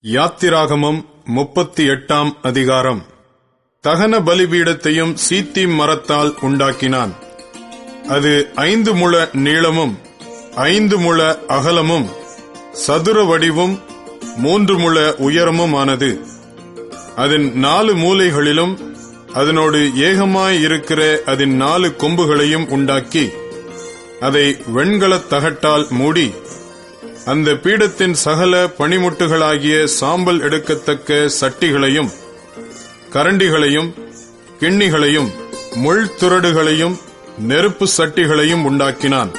யாத்திராகமம் 38 அதிகாரம். தகன பலிபீடத்தையும் சீத்திம் மரத்தால் உண்டாக்கினான். அது 5 முழ நீளமும் 5 முழ அகலமும் சதுர வடிவும் 3 முழ உயரமுமானது. அதன் 4 மூலைகளிலும் அதனோடு ஏகமாயிருக்கிற அதன் 4 கொம்புகளையும் உண்டாக்கி அதை வெண்கலத் தகட்டால் மூடி அந்த பீடத்தின் சகல பணிமுட்டுகளாகிய சாம்பல் எடுக்கத்தக்க சட்டிகளையும் கரண்டிகளையும் கிண்ணிகளையும் முள் துறடுகளையும் நெருப்பு சட்டிகளையும் உண்டாக்கினான்.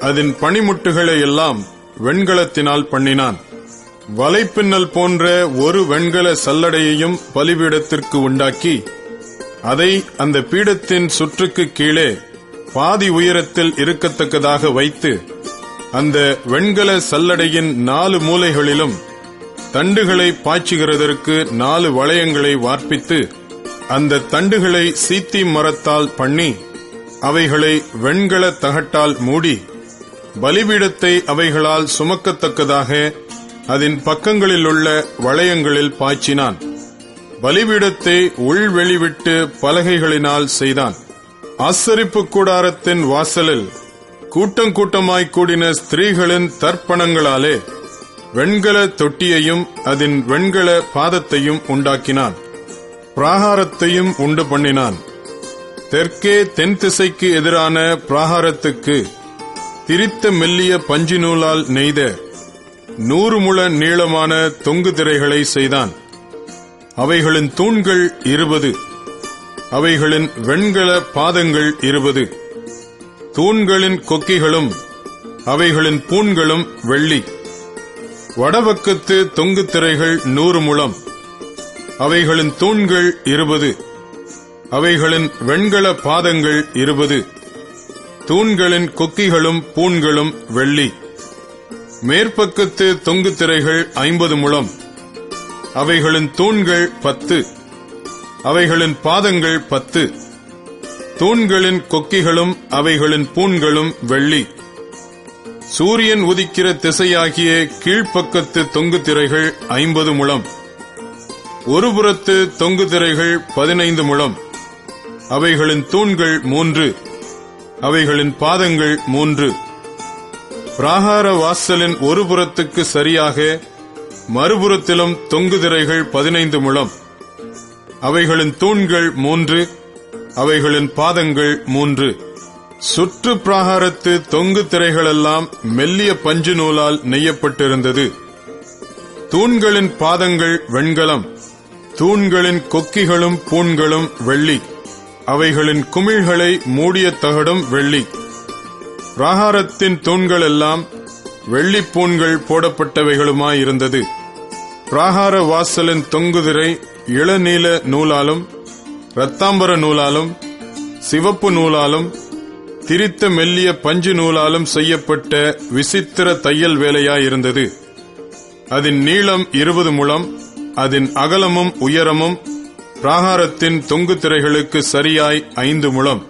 அதன் பணிமுட்டுகளை எல்லாம் வெண்கலத்தினால் பண்ணினான். வலைப்பின்னல் போன்ற ஒரு வெண்கல சல்லடையையும் பலிபீடத்திற்கு உண்டாக்கி அதை அந்த பீடத்தின் சுற்றுக்கு கீழே பாதி உயரத்தில் இருக்கத்தக்கதாக வைத்து அந்த வெண்கல சல்லடையின் 4 மூலைகளிலும் தண்டுகளை பாய்ச்சுகிறதற்கு 4 வளையங்களை வார்ப்பித்து அந்த தண்டுகளை சீத்திம் மரத்தால் பண்ணி அவைகளை வெண்கல தகட்டால் மூடி பலிபீடத்தை அவைகளால் சுமக்கத்தக்கதாக அதன் பக்கங்களிலுள்ள வளையங்களில் பாய்ச்சினான். பலிபீடத்தை உள்வெளிவிட்டு பலகைகளினால் செய்தான். ஆசரிப்பு கூடாரத்தின் வாசலில் கூட்டம் கூட்டமாய் கூடின ஸ்திரீகளின் தர்ப்பணங்களாலே வெண்கல தொட்டியையும் அதன் வெண்கல பாதத்தையும் உண்டாக்கினான். பிராகாரத்தையும் உண்டு பண்ணினான். தெற்கே தென் திசைக்கு எதிரான பிராகாரத்துக்கு திரித்த மெல்லிய பஞ்சு நூலால் நெய்த 100 முழ நீளமான தொங்கு திரைகளை செய்தான். அவைகளின் தூண்கள் 20, அவைகளின் வெண்கல பாதங்கள் 20. தூண்களின் கொக்கிகளும் அவைகளின் பூண்களும் வெள்ளி. வடபக்கத்து தொங்கு திரைகள் 100 முழம், அவைகளின் தூண்கள் 20, அவைகளின் வெண்கல பாதங்கள் 20. தூண்களின் கொக்கிகளும் பூண்களும் வெள்ளி. மேற்பக்கத்து தொங்கு திரைகள் 50 முழம், அவைகளின் தூண்கள் 10, அவைகளின் பாதங்கள் 10. தூண்களின் கொக்கிகளும் அவைகளின் பூண்களும் வெள்ளி. சூரியன் உதிக்கிற திசையாகிய கீழ்ப்பக்கத்து தொங்கு திரைகள் 50 முழம், ஒரு புறத்து தொங்கு திரைகள் 15 முழம், அவைகளின் தூண்கள் 3, அவைகளின் பாதங்கள் 3. பிராகார வாசலின் ஒரு புறத்துக்கு சரியாக மறுபுறத்திலும் தொங்கு திரைகள் 15 முழம், அவைகளின் தூண்கள் 3, அவைகளின் பாதங்கள் 3. சுற்று பிராகாரத்து தொங்கு திரைகளெல்லாம் மெல்லிய பஞ்சு நூலால் நெய்யப்பட்டிருந்தது. தூண்களின் பாதங்கள் வெண்கலம், தூண்களின் கொக்கிகளும் பூண்களும் வெள்ளி, அவைகளின் குமிழ்களை மூடிய தகடும் வெள்ளி. பிராகாரத்தின் தூண்கள் எல்லாம் வெள்ளி பூண்கள் போடப்பட்டவைகளுமாயிருந்தது. பிராகார வாசலின் தொங்கு திரை இளநீல நூலாலும் இரத்தாம்பர நூலாலும் சிவப்பு நூலாலும் திரித்த மெல்லிய பஞ்சு நூலாலும் செய்யப்பட்ட விசித்திர தையல் வேலையாயிருந்தது. அதன் நீளம் 20 முழம், அதன் அகலமும் உயரமும் பிராகாரத்தின் தொங்கு திரைகளுக்கு சரியாய் 5 முழம்.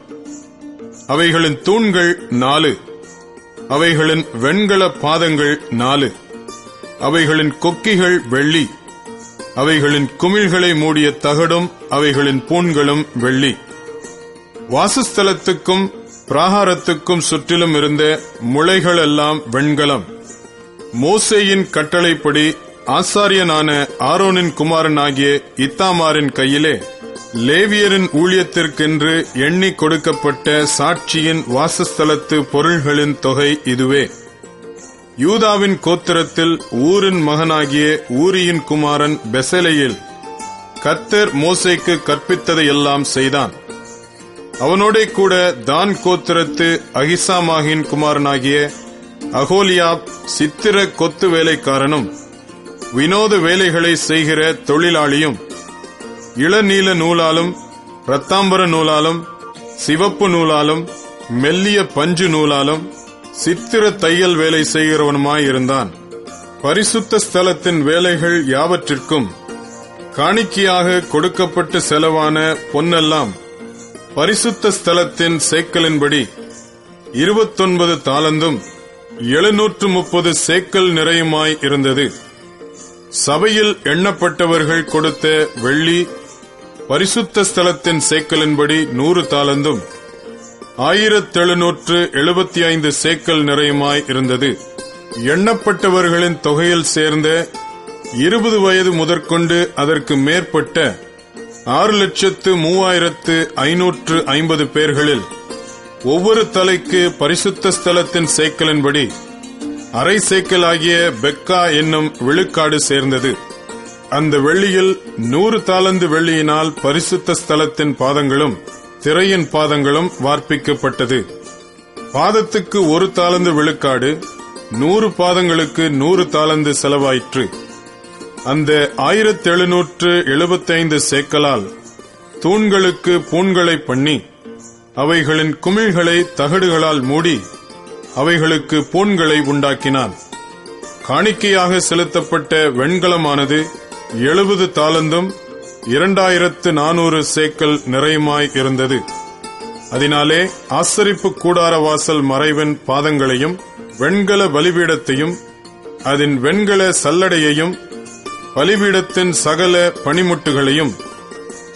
அவைகளின் தூண்கள் 4, அவைகளின் வெண்கல பாதங்கள் 4, அவைகளின் கொக்கிகள் வெள்ளி, அவைகளின் குமிழ்களை மூடிய தகடும் அவைகளின் பூண்களும் வெள்ளி. வாசஸ்தலத்துக்கும் பிராகாரத்துக்கும் சுற்றிலும் இருந்த முளைகள் எல்லாம் வெண்கலம். மோசேயின் கட்டளைப்படி ஆசாரியனான ஆரோனின் குமாரனாகிய இத்தாமாரின் கையிலே லேவியரின் ஊழியத்திற்கென்று எண்ணி கொடுக்கப்பட்ட சாட்சியின் வாசஸ்தலத்து பொருள்களின் தொகை இதுவே. யூதாவின் கோத்திரத்தில் ஊரின் மகனாகிய ஊரியின் குமாரன் பெசலேயேல் கர்த்தர் மோசேக்கு கற்பித்ததையெல்லாம் செய்தான். அவனோடே கூட தான் கோத்திரத்து அகிசாமாகின் குமாரனாகிய அகோலியாப் சித்திர கொத்து வேலைக்காரனும் வினோத வேலைகளை செய்கிற தொழிலாளியும் இளநீல நூலாலும் இரத்தாம்பர நூலாலும் சிவப்பு நூலாலும் மெல்லிய பஞ்சு நூலாலும் சித்திர தையல் வேலை செய்கிறவனுமாயிருந்தான். பரிசுத்த ஸ்தலத்தின் வேலைகள் யாவற்றிற்கும் காணிக்கையாக கொடுக்கப்பட்ட செலவான பொன்னெல்லாம் பரிசுத்த ஸ்தலத்தின் சேக்கலின்படி 29 தாலந்தும் 730 சேக்கல் நிறையுமாய் இருந்தது. சபையில் எண்ணப்பட்டவர்கள் கொடுத்த வெள்ளி பரிசுத்த ஸ்தலத்தின் சேக்கலின்படி 100 தாலந்தும் 1775 சேக்கல் நிறையுமாய் இருந்தது. எண்ணப்பட்டவர்களின் தொகையில் சேர்ந்த 20 வயது முதற்கொண்டு அதற்கு மேற்பட்ட 6,3550 பேர்களில் ஒவ்வொரு தலைக்கு பரிசுத்த ஸ்தலத்தின் சேக்கலின்படி அரை சேக்கல் ஆகிய பெக்கா என்னும் விழுக்காடு சேர்ந்தது. அந்த வெள்ளியில் 100 தாலந்து வெள்ளியினால் பரிசுத்த ஸ்தலத்தின் பாதங்களும் திரையின் பாதங்களும் வார்ப்பிக்கப்பட்டது. பாதத்துக்கு 1 தாலந்து விழுக்காடு, 100 பாதங்களுக்கு 100 தாலந்து செலவாயிற்று. அந்த 1775 சேக்கலால் தூண்களுக்கு பூண்களை பண்ணி அவைகளின் குமிழ்களை தகடுகளால் மூடி அவைகளுக்கு பூண்களை உண்டாக்கினான். காணிக்கையாக செலுத்தப்பட்ட வெண்கலமானது 70 தாலந்தும் 2400 சேக்கல் நிறையுமாய் இருந்தது. அதனாலே ஆசரிப்பு கூடார வாசல் மறைவின் பாதங்களையும் வெண்கல பலிபீடத்தையும் அதன் வெண்கல சல்லடையையும் பலிபீடத்தின் சகல பணிமுட்டுகளையும்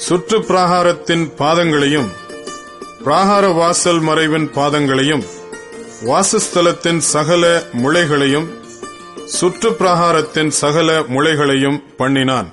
சுற்று பிராகாரத்தின் பாதங்களையும் பிராகார வாசல் மறைவின் பாதங்களையும் வாசஸ்தலத்தின் சகல முளைகளையும் சுற்று பிராகாரத்தின் சகல முளைகளையும் பண்ணினான்.